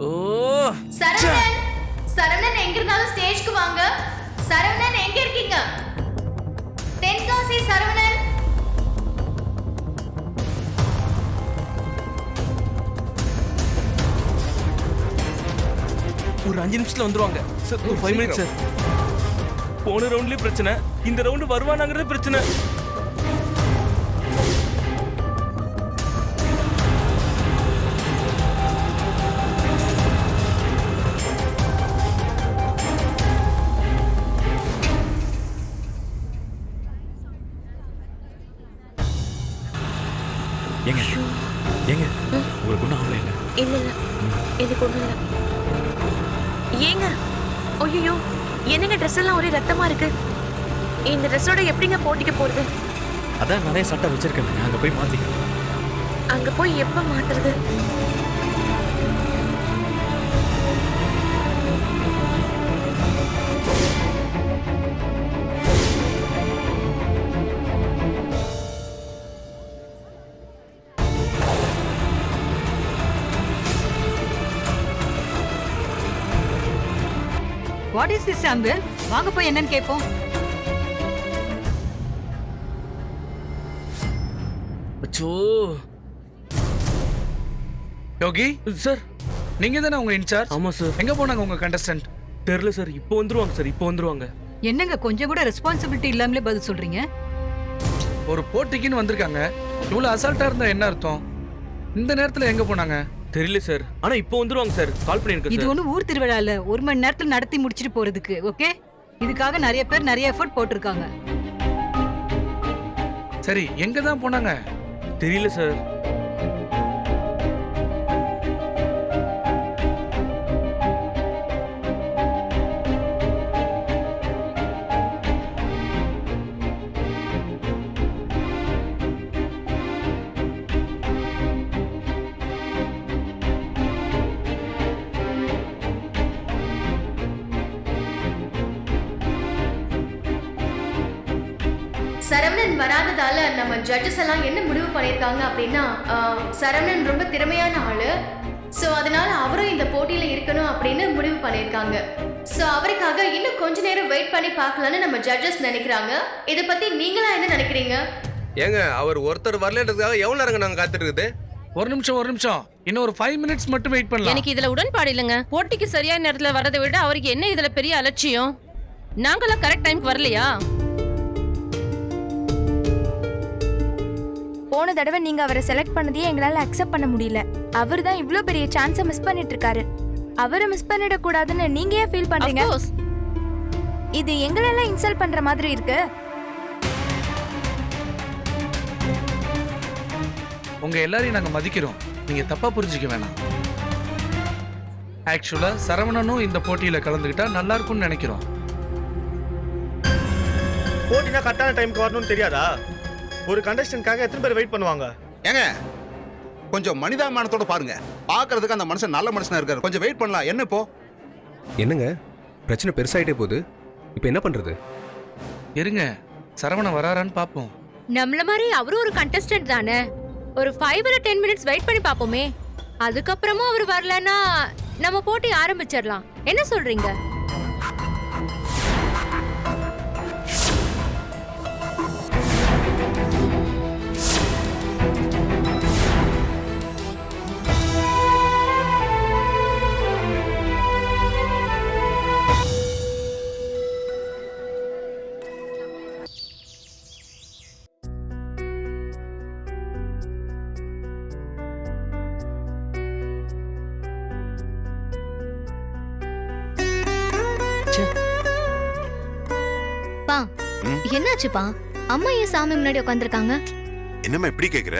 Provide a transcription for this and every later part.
ஓ சரவணன், சரவணன் எங்க இருந்தாலும் ஸ்டேஜ்க்கு வாங்க. சரவணன் எங்க இருக்கீங்க? தென்காசி சரவணன். ஒரு 5 நிமிஷத்துல வந்துருவாங்க சார். ஒரு 5 மினிட்ஸ் சார். போன ரவுண்ட்லயே பிரச்சனை, இந்த ரவுண்ட் வருவானாங்கிறது பிரச்சனை. ஏங்க ஏங்க உங்களுக்கு ஒன்றும் ஆகலை இல்லை? இல்ல இல்ல எனக்கு ஒண்ணும் இல்ல. ஏங்க ஐயோ என்னங்க ட்ரெஸ் எல்லாம் ஒரே ரத்தமா இருக்கு. இந்த ட்ரெஸ்ஸோட எப்படிங்க போட்டிக்க போறது? அதான் நிறைய சட்டை வச்சிருக்கேன், அங்கே போய் மாற்றிக்கிறேன். அங்க போய் எப்ப மாத்துறது? What is this uncle? வாங்க போய் என்னன்னு கேட்போம். அச்சோ யோகி சார். நீங்க தானே உங்க இன்சார்ஜ்? ஆமா சார். எங்க போனாங்க உங்க கண்டஸ்டன்ட்? தெரியல சார். இப்போ வந்துருவாங்க சார், இப்போ வந்துருவாங்க. என்னங்க கொஞ்சம் கூட ரெஸ்பான்சிபிலிட்டி இல்லாமலே பதில் சொல்றீங்க? ஒரு போட்டிக்குன்னு வந்திருக்காங்க, இவ்வளவு அசால்ட்டா இருந்தா என்ன அர்த்தம்? இந்த நேரத்துல எங்க போனாங்க? தெரியல சார், ஆனா இப்போ வந்துருவாங்க சார். கால் பண்ணிருக்கேன் இது சார். ஒண்ணு ஊர் திருவிழால 1 மணி நேரத்துல நடத்தி முடிச்சிட்டு போறதுக்கு. ஓகே, இதுக்காக நிறைய பேர் நிறைய எஃபர்ட் போட்டிருக்காங்க. சரி, எங்க தான் போனாங்க? தெரியல சார். சரவணன் வராததால நம்ம ஜட்ஜஸ் எல்லாம் என்ன முடிவு பண்ணிருக்காங்க அப்படின்னா, சரவணன் ரொம்ப திறமையான ஆளு. சோ அதனால அவரும் இந்த போட்டியில இருக்கணும் அப்படின்னு முடிவு பண்ணிருக்காங்க. சோ அவருக்காக இன்னும் கொஞ்ச நேரம் வெயிட் பண்ணி பார்க்கலாம்னு நம்ம ஜட்ஜஸ் நினைக்கிறாங்க. இத பத்தி நீங்களா என்ன நினைக்கிறீங்க? ஏங்க, அவர் ஒருத்தர் வரலன்றதுக்காக எவ்வளவு நேரங்க நாங்க காத்துட்டு இருக்குது? ஒரு நிமிஷம், இன்னும் ஒரு 5 மினிட்ஸ் மட்டும் வெயிட் பண்ணலாம். எனக்கு இதுல உடன்பாடு இல்லைங்க. போட்டிக்கு சரியான நேரத்துல வரதை விட அவருக்கு என்ன இதுல பெரிய அலட்சியம்? நாங்களாம் கரெக்ட் டைம்க்கு வரலையா? போன தடவை நீங்க அவரை செலக்ட் பண்ணதையே எங்களால அக்செப்ட் பண்ண முடியல. அவர் தான் இவ்ளோ பெரிய சான்ஸை மிஸ் பண்ணிட்டு இருக்காரு. அவரை மிஸ் பண்ணிட கூடாதுன்னு நீங்க ஏன் ஃபீல் பண்றீங்க? இது எங்களெல்லாம் இன்சல்ட் பண்ற மாதிரி இருக்கு. உங்க எல்லாரையும் நாங்க மதிக்கிறோம், நீங்க தப்பா புரிஞ்சுக்க வேணாம். ஆக்சுவலா சரவணனும் இந்த போட்டியில கலந்துக்கிட்டா நல்லா இருக்கும்னு நினைக்கிறோம். போட்டினா கரெக்டான டைம்க்கு வரணும்னு தெரியாதா? ஒரு கண்டஸ்டன்ட்காக எத்தனை பேர் வெயிட் பண்ணுவாங்க? ஏங்க, கொஞ்சம் மனிதாபிமானத்தோட பாருங்க. பார்க்கிறதுக்கு அந்த மனுஷன் நல்ல மனுஷனா இருக்காரு, கொஞ்சம் வெயிட் பண்ணலாம். என்ன இப்போ? என்னங்க பிரச்சனை பெருசாயிட்டே போகுது, இப்போ என்ன பண்றது? இருங்க, சரவணன் வராரான்னு பாப்போம். நம்மள மாதிரி அவரும் ஒரு கண்டஸ்டன்ட் தானே. ஒரு 5 or 10 மினிட்ஸ் வெயிட் பண்ணி பாப்போமே. அதுக்கப்புறமும் அவர் வரலன்னா நம்ம போட்டி ஆரம்பிச்சிடலாம். என்ன சொல்றீங்க? என்னாச்சுப்பா? அம்மா ஏன் சாமி முன்னாடி உட்காந்துருக்காங்க? என்னம்மா இப்படி கேக்குற?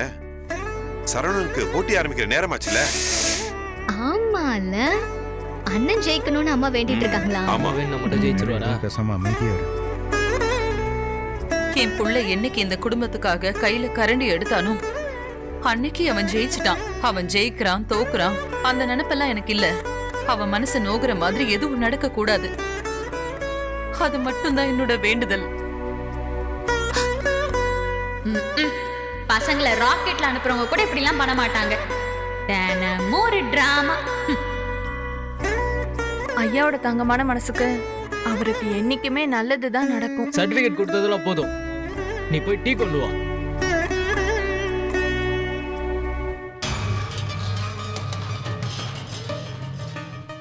சரவணனுக்கு போட்டி ஆரம்பிக்கிற நேரமாச்சுல. ஆமால, அண்ணன் ஜெயிக்கணும்னு அம்மா வேண்டிட்டு இருக்காங்களா? ஆமா, நம்ம மட்டும் ஜெயிச்சிருவாரா? பேசாம அமைதியா இரு. என் புள்ள என்னைக்கு இந்த குடும்பத்துக்காக கையில கரண்டி எடுத்தானோ அன்னைக்கு அவன் ஜெயிச்சிட்டான். அவன் ஜெயிக்கிறான், தோக்குறான், அந்த நினைப்பெல்லாம் எனக்கு இல்ல. அவன் மனசு நோகுற மாதிரி எதுவும் நடக்க கூடாது. அது மட்டும்தான் என்னோட வேண்டுதல். பசங்களை ராக்கெட்ல அனுப்புறவங்க கூட இப்படி எல்லாம் பண்ண மாட்டாங்க. தினமும் ஒரு டிராமா. ஐயாவோட தங்கமான மனசுக்கு அவருக்கு என்னைக்குமே நல்லதுதான் நடக்கும். சர்டிபிகேட் கொடுத்ததெல்லாம் போதும், நீ போய் டீ கொண்டு வா.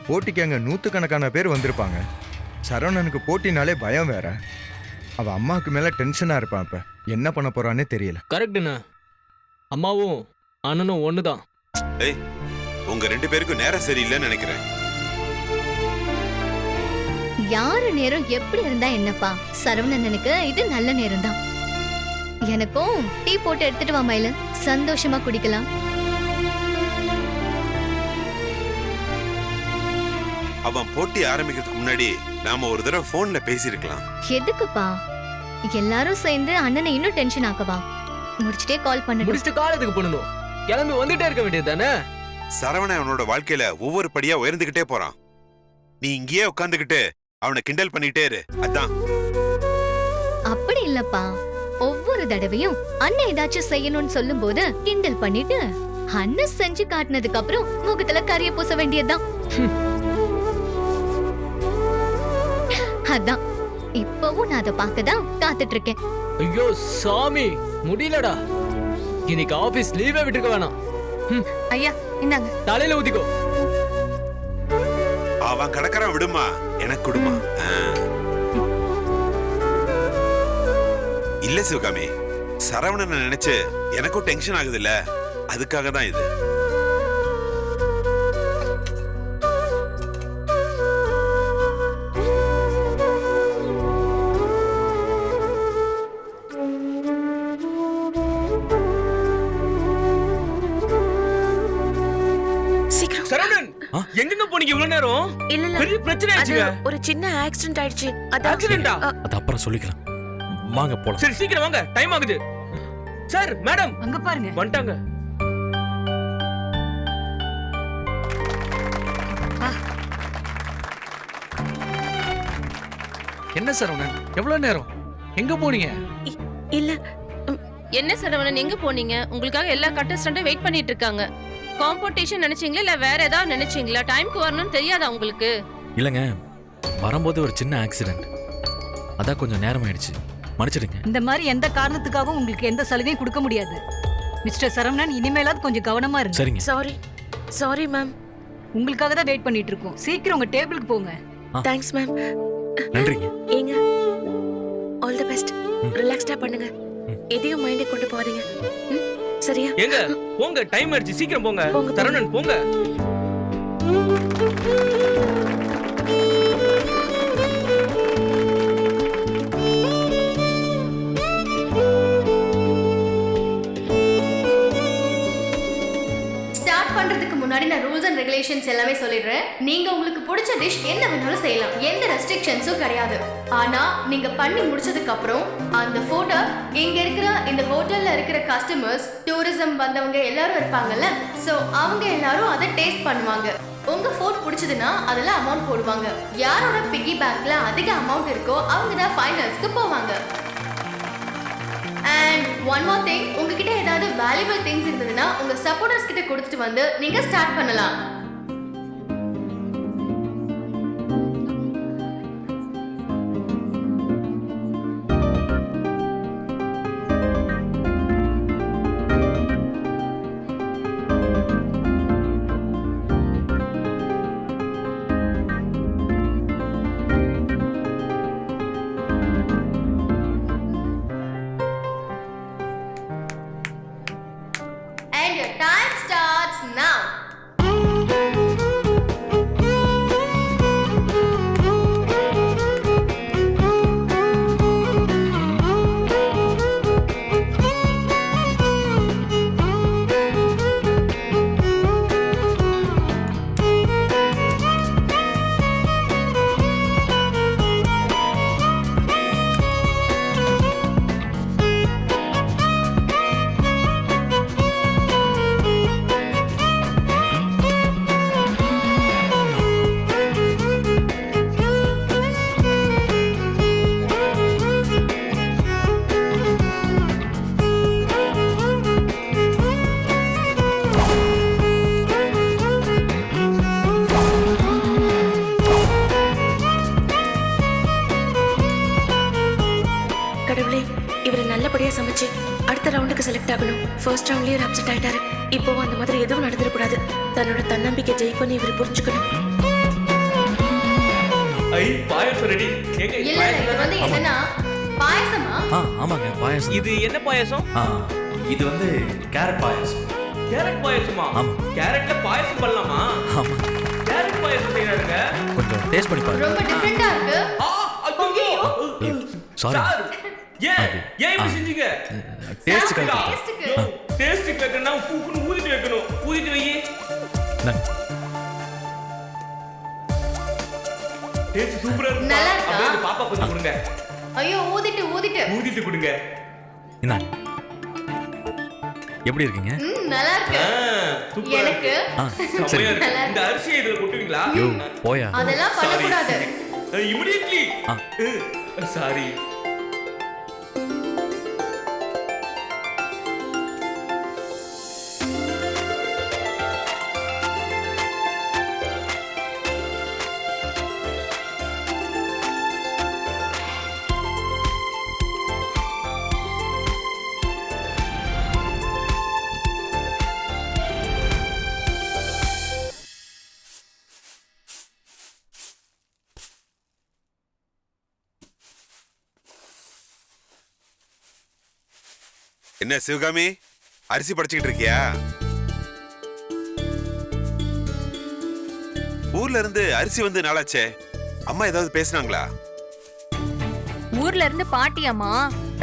போட்டிக்கு அங்கே நூற்றுக்கணக்கான பேர் வந்திருப்பாங்க. சரவணனுக்கு போட்டினாலே பயம் வேற. அவ அம்மாவுக்கு மேலே டென்ஷனாக இருப்பான். இப்போ என்ன பண்ண போறான்னே தெரியல. கரெக்டுண்ணா, அம்மாவும் அண்ணனும் ஒண்ணுதான். ஏய், உங்க 2 பேருக்கும் நேரம் சரியில்லைன்னு நினைக்கிறேன். யாரு நேரம் எப்படி இருந்தா என்னப்பா, சரவணனுக்கு இது நல்ல நேரம் தான். எனக்கும் டீ போட்டு எடுத்துட்டு வா மயிலு, சந்தோஷமா குடிக்கலாம். அவன் போட்டி ஆரம்பிக்கிறதுக்கு முன்னாடி நாம ஒரு தடவை போன்ல பேசியிருக்கலாம். எதுக்குப்பா எல்லாரும் சேர்ந்து அண்ணனை இன்னும் டென்ஷன் ஆக்கவா? முடிச்சிட்டே கால் பண்ணு. முடிச்சிட்டு காலேஜுக்கு பண்ணணும், கிளம்பி வந்துட்டே இருக்க வேண்டியது தானே. சரவணன் அவனோட வாழ்க்கையில ஒவ்வொரு படியா உயர்ந்துகிட்டே போறான். நீ இங்கேயே உட்காந்துக்கிட்டு அவனை கிண்டல் பண்ணிட்டே இரு. அதான். அப்படி இல்லப்பா, ஒவ்வொரு தடவையும் அண்ணன் ஏதாச்சும் செய்யணும்னு சொல்லும் போது கிண்டல் பண்ணிட்டு அண்ணன் செஞ்சு காட்டினதுக்கு அப்புறம் முகத்துல கரிய பூச வேண்டியதுதான். அதான் இப்பவும் நான் அதை பார்க்கதான் காத்துட்டு இருக்கேன். ஐயோ சாமி, முடியலடா. இன்னைக்கு ஆபீஸ் லீவே விட்டுருக்க வேணாம். ஐயா இந்தாங்க. தலையில ஊத்திக்கோ. அவன் கடற்கரை விடுமா, எனக்கு கொடுமா. இல்ல சிவகாமி, சரவணனை நினைச்சு எனக்கும் டென்ஷன் ஆகுது இல்ல, அதுக்காக தான் இது. சரவணன், எங்கங்க போனீங்க இவ்வளவு நேரம்? இல்ல பெரிய பிரச்சனை ஆச்சுங்க. ஒரு சின்ன ஆக்சிடென்ட் ஆயிடுச்சு. ஆக்சிடென்ட்டா? அது அப்புறம் சொல்லிக்கலாம், வாங்க போலாம். சரி சீக்கிரம் வாங்க, டைம் ஆகுது. சார், மேடம் அங்க பாருங்க வந்துட்டாங்க. என்ன சரவணன், எவ்வளவு நேரம் எங்க போனீங்க? இல்ல என்ன சரவணன், எங்க போனீங்க? உங்களுக்காக எல்லா கண்டஸ்டன்ட்டும் வெயிட் பண்ணிட்டு இருக்காங்க. காம்படிஷன் நினைச்சீங்களா இல்ல வேற ஏதாவது நினைச்சீங்களா? டைம்க்கு வரணும்னு தெரியாதா உங்களுக்கு? இல்லைங்க, வரும்போது ஒரு சின்ன ஆக்சிடென்ட், அதான் கொஞ்சம் நேரம் ஆயிடுச்சு, மன்னிச்சிடுங்க. இந்த மாதிரி எந்த காரணத்துக்காகவும் உங்களுக்கு எந்த சலுகையும் கொடுக்க முடியாது. மிஸ்டர் சரவணன், இனிமேலாவது கொஞ்சம் கவனமா இருங்க. சரிங்க. Sorry ma'am. உங்களுக்காக தான் வெயிட் பண்ணிட்டு இருக்கோம். சீக்கிரம் உங்க டேபிளுக்கு போங்க. Thanks ma'am. நன்றிங்க. ஏங்க, ஆல் தி பெஸ்ட். ரிலாக்ஸ்டா பண்ணுங்க, எதையும் மைண்டே கொண்டு போகாதீங்க. சரியா? எங்க போங்க, டைம் ஆயிடுச்சு, சீக்கிரம் போங்க. சரவணன் போங்க. ஸ்டார்ட் பண்றதுக்கு முன்னாடி நான் ரூல்ஸ் அண்ட் ரெகுலேஷன்ஸ் எல்லாமே சொல்லிடுறேன். நீங்க உங்களுக்கு பிடிச்ச டிஷ் என்ன வேணாலும் செய்யலாம், எந்த ரெஸ்ட்ரிக்ஷன்ஸும் கிடையாது. ஆனா நீங்க பண்ணி முடிச்சதுக்கு அப்புறம் அந்த போட்டோ இங்க இருக்கிற இந்த ஹோட்டல்ல இருக்கிற கஸ்டமர்ஸ், டூரிசம் வந்தவங்க எல்லாரும் இருப்பாங்கல்ல, சோ அவங்க எல்லாரும் அதை டேஸ்ட் பண்ணுவாங்க. உங்க ஃபுட் பிடிச்சதுன்னா அதுல அமௌண்ட் போடுவாங்க. யாரோட பிக்கி பேங்க்ல அதிக அமௌண்ட் இருக்கோ அவங்க தான் ஃபைனல்ஸ்க்கு போவாங்க. அண்ட் ஒன் மோர் திங், உங்ககிட்ட ஏதாவது வேல்யூபிள் திங்ஸ் இருந்ததுன்னா உங்க சப்போர்ட்டர்ஸ் கிட்ட கொடுத்துட்டு வந்து நீங்க ஸ்டார்ட் பண்ணலாம். And your time starts now. ஆகணும். ஃபர்ஸ்ட் ரவுண்ட்லயே அப்செட் ஆயிட்டாரு. இப்போ அந்த மாதிரி எதுவும் நடந்துடக்கூடாது. தன்னோட தன்னம்பிக்கை ஜெயிக்கும்னு இவர் புரிஞ்சுக்கணும். பாயசம் ரெடி. இல்ல இது வந்து என்னன்னா பாயசமா? ஆமாங்க பாயாசம். இது என்ன பாயசம்? இது வந்து கேரட் பாயாசம். கேரட் பாயசமா? ஆமா. கேரட்ல பாயசம் பண்ணலாமா? ஆமா. கேரட் பாயசம் செய்யறாங்க. கொஞ்சம் டேஸ்ட் பண்ணி பாருங்க. ரொம்ப டிஃபரெண்டா இருக்கு. சாரி. ஏன் இப்படி செஞ்சீங்க? டேஸ்ட்க்காக. டேஸ்ட் கேக்கறனா உப்புன்னு ஊதிட்டு வைக்கணும். ஊதிட்டு வை. டேஸ்ட் சூப்பரா இருக்கு. நல்லா இருக்கா? அப்படியே பாப்பா கொஞ்சம் கொடுங்க. ஐயோ ஊதிட்டு கொடுங்க. என்ன? எப்படி இருக்கீங்க? நல்லா இருக்கு. சூப்பரா எனக்கு சரி. இந்த அரிசியை இதுல கொட்டுவீங்களா? யோ போயா. அதெல்லாம் பண்ண கூடாது. இமிடியட்லி. சாரி. என்ன சிவகாமி, அரிசி படைச்சுக்கிட்டு இருக்கியா? ஊர்ல இருந்து அரிசி வந்து நாளாச்சே, அம்மா ஏதாவது பேசுனாங்களா? ஊர்ல இருந்து பாட்டியம்மா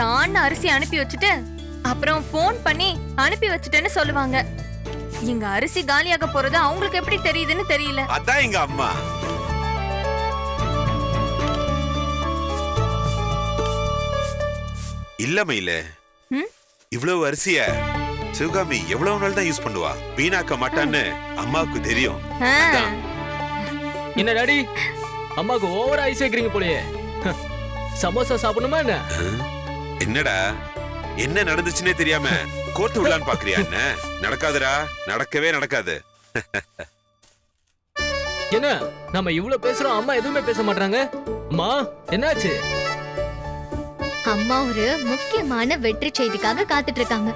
தான் அரிசி அனுப்பி வச்சுட்டு அப்புறம் ஃபோன் பண்ணி அனுப்பி வச்சுட்டேன்னு சொல்லுவாங்க. இங்க அரிசி காலியாக போறது அவங்களுக்கு எப்படி தெரியுதுன்னு தெரியல. அதான் எங்க அம்மா. இல்ல மயில, இவ்வளவு அரிசிய சிவகாமி எவ்வளவு நாள் தான் யூஸ் பண்ணுவா? வீணாக்க மாட்டான்னு அம்மாவுக்கு தெரியும். என்ன டாடி, அம்மாக்கு ஓவரா ஐஸ் வைக்கிறீங்க போலயே. சமோசா சாப்பிடணுமா என்ன? என்னடா, என்ன நடந்துச்சுன்னே தெரியாம கோர்த்து விடலான்னு பாக்குறியா? என்ன நடக்காதுடா, நடக்கவே நடக்காது. என்ன நம்ம இவ்வளவு பேசுறோம், அம்மா எதுவுமே பேச மாட்டாங்க. அம்மா என்னாச்சு? அம்மா ஒரு முக்கியமான வெற்றி செய்திக்காக காத்துட்டு இருக்காங்க.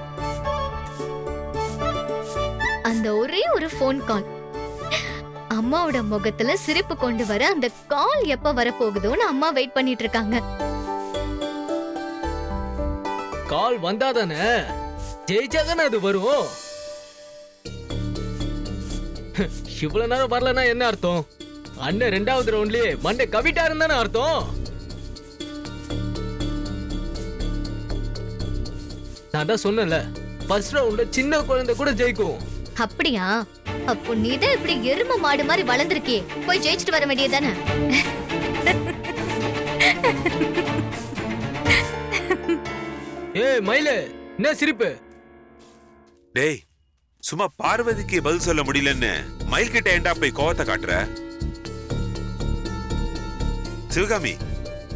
அந்த ஒரே ஒரு போன் கால் அம்மாவோட முகத்துல சிரிப்பு கொண்டு வர, அந்த கால் எப்ப வர போகுதோன்னு அம்மா வெயிட் பண்ணிட்டு இருக்காங்க. கால் வந்தாதானே, ஜெயிச்சாதானே அது வரும். இவ்வளவு நேரம் வரலன்னா என்ன அர்த்தம்? அண்ணன் 2வது ரவுண்ட்லயே மண்டை கவிட்டாருன்னு தானே அர்த்தம். நான் தான் சொன்னேன்ல, ஃபர்ஸ்ட் ரவுண்ட்ல சின்ன குழந்தை கூட ஜெயிக்கும். அப்படியா? அப்போ நீதான் இப்படி எரும மாடு மாதிரி வளர்ந்துருக்கியே, போய் ஜெயிச்சுட்டு வர வேண்டியதானே? ஏய் மயில, என்ன சிரிப்பு? டேய், சும்மா பார்வதிக்கு பதில் சொல்ல முடியலன்னு மயில் கிட்ட ஏண்டா போய் கோவத்தை காட்டுற? சிவகாமி,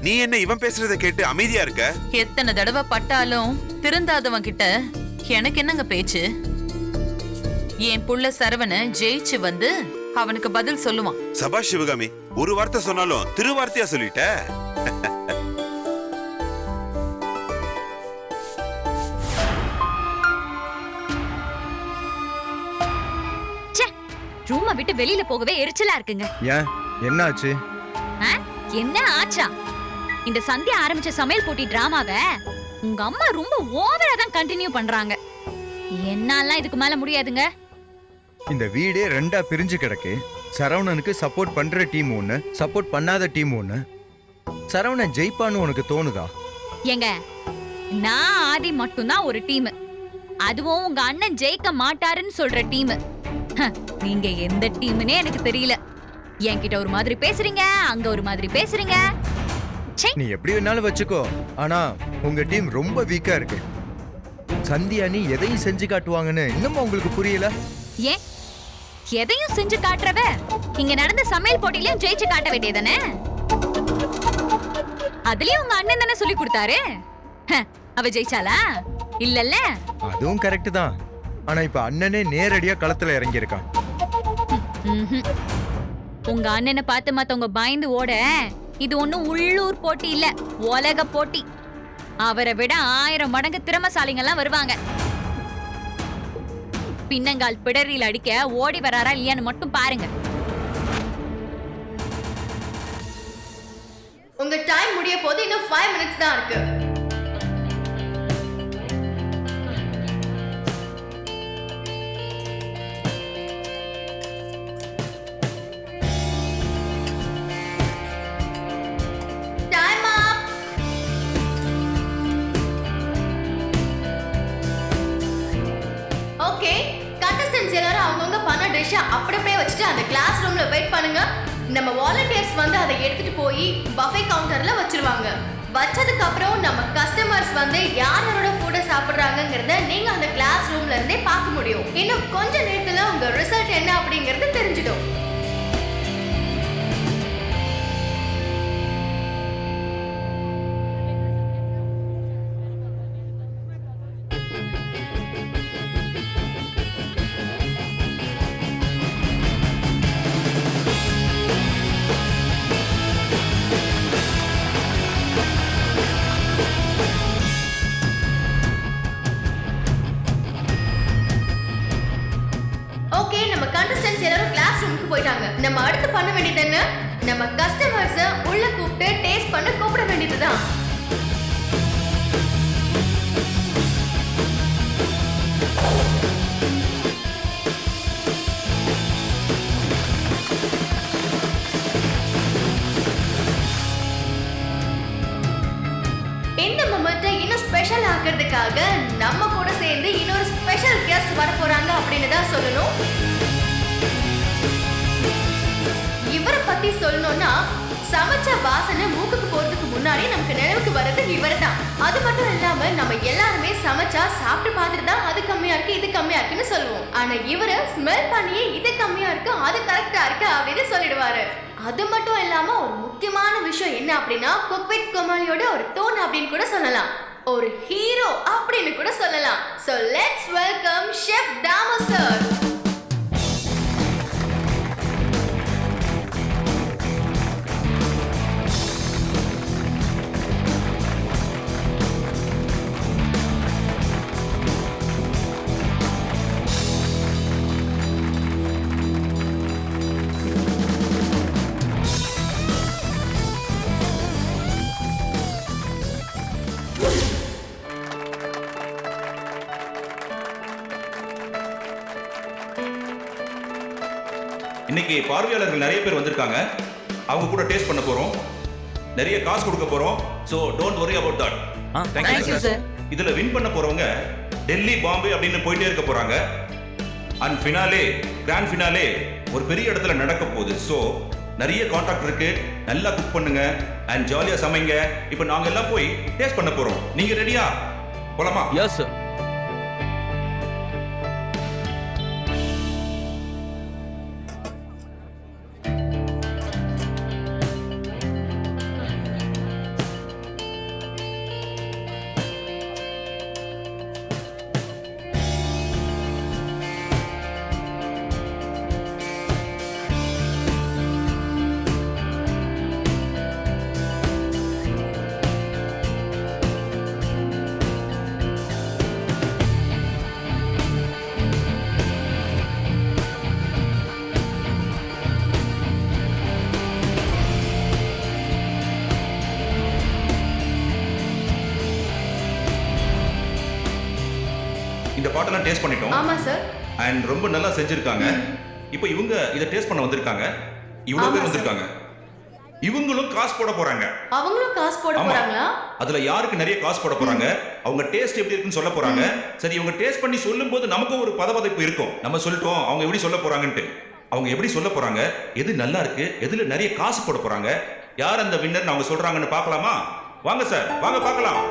நீ என்ன இவன் பேசுறத கேட்டு அமைதியா இருக்க? எத்தனை தடவை பட்டாலும் திருந்தாதவன் கிட்ட எனக்கு என்னங்க பேச்சு? என் புள்ள சரவண ஜெயிச்சு வந்து அவனுக்கு பதில் சொல்லுவான். சபாஷ் சிவகாமி, ஒரு வார்த்தை சொன்னாலும் திருவார்த்தையா சொல்லிட்ட. ரூமை விட்டு வெளியில போகவே எரிச்சலா இருக்குங்க. ஏன் என்னாச்சு? என்ன ஆச்சா? இந்த சந்தியா ஆரம்பிச்ச சமையல் போட்டி டிராமாவை உங்க அம்மா ரொம்ப ஓவரா தான் கண்டினியூ பண்றாங்க. என்னால இதுக்கு மேல முடியாதுங்க. இந்த வீடே 2ஆ பிரிஞ்சு கிடக்கு. சரவணனுக்கு சப்போர்ட் பண்ற டீம் ஒண்ணு, சப்போர்ட் பண்ணாத டீம் ஒண்ணு. சரவணன் ஜெயிப்பான்னு உனக்கு தோணுதா? ஏங்க, நான் ஆதி மட்டும்தான் ஒரு டீம், அதுவும் உங்க அண்ணன் ஜெயிக்க மாட்டாருன்னு சொல்ற டீம். நீங்க எந்த டீம்னே எனக்கு தெரியல. என்கிட்ட ஒரு மாதிரி பேசுறீங்க, அங்க ஒரு மாதிரி பேசுறீங்க. நீ எப்படி வேணாலும் வச்சுக்கோ, ஆனா உங்க டீம் ரொம்ப வீக்கா இருக்கு. சந்தியா நீ எதையும் செஞ்சு காட்டுவாங்கன்னு இன்னும் உங்களுக்கு புரியல? ஏன் எதையும் செஞ்சு காட்டுறவ இங்க நடந்த சமையல் போட்டியிலயும் ஜெயிச்சு காட்ட வேண்டியதானே? அதுலயும் உங்க அண்ணன் தானே சொல்லி கொடுத்தாரு. அவ ஜெயிச்சாளா? இல்லல்ல. அதுவும் கரெக்ட் தான். ஆனா இப்ப அண்ணனே நேரடியா களத்துல இறங்கி இருக்கான். உங்க அண்ணனை பார்த்து மத்தவங்க பயந்து ஓட, இது ஒண்ணும் உள்ளூர் போட்டி இல்ல, உலக போட்டி. அவரை விட 1000 மடங்கு திறமசாலிங்க எல்லாம் வருவாங்க. பின்னங்கால் பிடரியில் அடிக்க ஓடி வராரா இல்லையான்னு மட்டும் பாருங்க. உங்க டைம் முடிய போது இன்னும் 5 minutes தான் இருக்கு. Time up. Okay, contestants எல்லாரும் அவங்கவங்க பண்ண டிஷ் அப்படியே வச்சுட்டு அந்த கிளாஸ் ரூம்ல வெயிட் பண்ணுங்க. நம்ம வாலண்டியர்ஸ் வந்து அதை எடுத்துட்டு போய் பஃபே கவுண்டர்ல வச்சிருவாங்க. வச்சதுக்கு அப்புறம் நம்ம கஸ்டமர்ஸ் வந்து யாரோட ஃபுட்டை சாப்பிடுறாங்கங்கறத நீங்க அந்த கிளாஸ் ரூம்ல இருந்தே பார்க்க முடியும். இன்னும் கொஞ்ச நேரத்துல உங்க ரிசல்ட் என்ன அப்படிங்கறது தெரிஞ்சிடும். போயிட்டாங்க. நம்ம அடுத்து பண்ண வேண்டியது என்ன? நம்ம கஸ்டமர்ஸ் உள்ள கூப்பிட்டு டேஸ்ட் பண்ண கூப்பிட வேண்டியதுதான். இந்த மொமெண்ட்டை இன்னும் ஸ்பெஷல் ஆக்கிறதுக்காக நம்ம கூட சேர்ந்து இன்னொரு ஸ்பெஷல் கெஸ்ட் வர போறாங்க அப்படின்னு தான் சொல்லணும். இவரை பத்தி சொல்லணும்னா சமைச்ச வாசனை மூக்குக்கு போறதுக்கு முன்னாடி நமக்கு நினைவுக்கு வர்றது இவர்தான். அது மட்டும் இல்லாம நம்ம எல்லாருமே சமைச்சா சாப்பிட்டு பார்த்துட்டு தான் அது கம்மியா இருக்கு இது கம்மியா இருக்குன்னு சொல்லுவோம். ஆனா இவரு ஸ்மெல் பண்ணியே இது கம்மியா இருக்கு அது கரெக்டா இருக்கு அப்படின்னு சொல்லிடுவாரு. அது மட்டும் இல்லாம ஒரு முக்கியமான விஷயம் என்ன அப்படின்னா குக் வித் கோமாளியோட ஒரு டோன் அப்படின்னு கூட சொல்லலாம். ஒரு ஹீரோ அப்படின்னு கூட சொல்லலாம். So let's welcome Chef Damu sir. இன்னைக்கு பார்வையாளர்கள் நிறைய பேர் வந்திருக்காங்க. அவங்க கூட டேஸ்ட் பண்ண போறோம். நிறைய காசு கொடுக்க போறோம். So don't worry about that. Thank you sir. இதுல வின் பண்ண போறவங்க டெல்லி பாம்பே அப்படின்னு போயிட்டே இருக்க போறாங்க. அண்ட் ஃபினாலே கிராண்ட் ஃபினாலே ஒரு பெரிய இடத்துல நடக்க போகுது. சோ நிறைய கான்ட்ராக்ட் இருக்கு. நல்லா குக் பண்ணுங்க அண்ட் ஜாலியா சமைங்க. இப்போ நாங்க எல்லாம் போய் டேஸ்ட் பண்ண போறோம். நீங்க ரெடியா? போலாமா? Yes sir. இந்த பாட்டெல்லாம் டேஸ்ட் பண்ணிட்டோம். ஆமா சார். அண்ட் ரொம்ப நல்லா செஞ்சிருக்காங்க. இப்போ இவங்க இத டேஸ்ட் பண்ண வந்திருக்காங்க. இவ்வளவு பேர் வந்திருக்காங்க. இவங்களும் காசு போட போறாங்க. அவங்களும் காசு போட போறாங்களா? அதுல யாருக்கு நிறைய காசு போட போறாங்க, அவங்க டேஸ்ட் எப்படி இருக்குன்னு சொல்ல போறாங்க. சரி, இவங்க டேஸ்ட் பண்ணி சொல்லும்போது நமக்கும் ஒரு பதபதைப்பு இருக்கும். நம்ம சொல்லிட்டோம் அவங்க எப்படி சொல்ல போறாங்கன்ட்டு. அவங்க எப்படி சொல்ல போறாங்க, எது நல்லா இருக்கு, எதுல நிறைய காசு போட போறாங்க, யார் அந்த வின்னர் அவங்க சொல்றாங்கன்னு பார்க்கலாமா? வாங்க சார், வாங்க பார்க்கலாம்.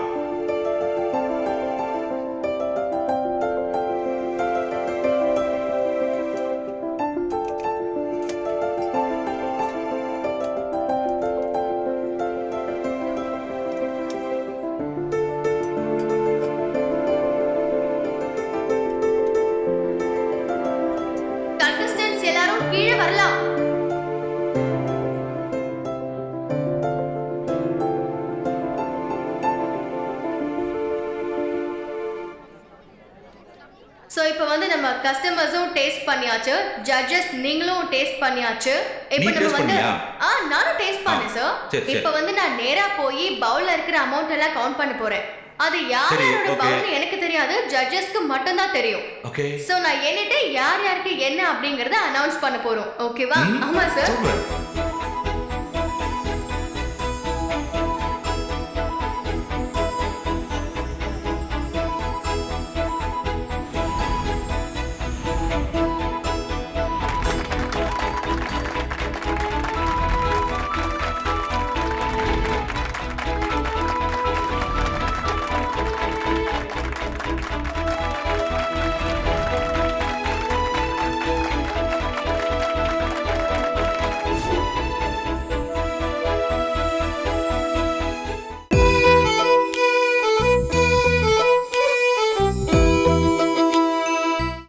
கீழே வரலாம். கஸ்டமர்ஸும் டேஸ்ட் பண்ணியாச்சு, ஜட்ஜஸ் நீங்களும் டேஸ்ட் பண்ணியாச்சு. இப்போ நீ நம்ம taste வந்து பண்ணியா? நானும் டேஸ்ட் பண்ணேன் சார். சரி, சரி. இப்போ வந்து நான் நேரா போய் பவுல்ல இருக்கிற அமௌண்ட் எல்லாம் கவுண்ட் பண்ண போறேன். அது யார் சரி, யாரோட okay. பவுல்னு எனக்கு தெரியாது, ஜட்ஜஸ்க்கு மட்டும் தான் தெரியும். ஓகே சோ நான் எண்ணிட்டு யார் யாருக்கு என்ன அப்படிங்கறத அனௌன்ஸ் பண்ண போறோம். ஓகேவா? ஆமா சார். சூப்பர்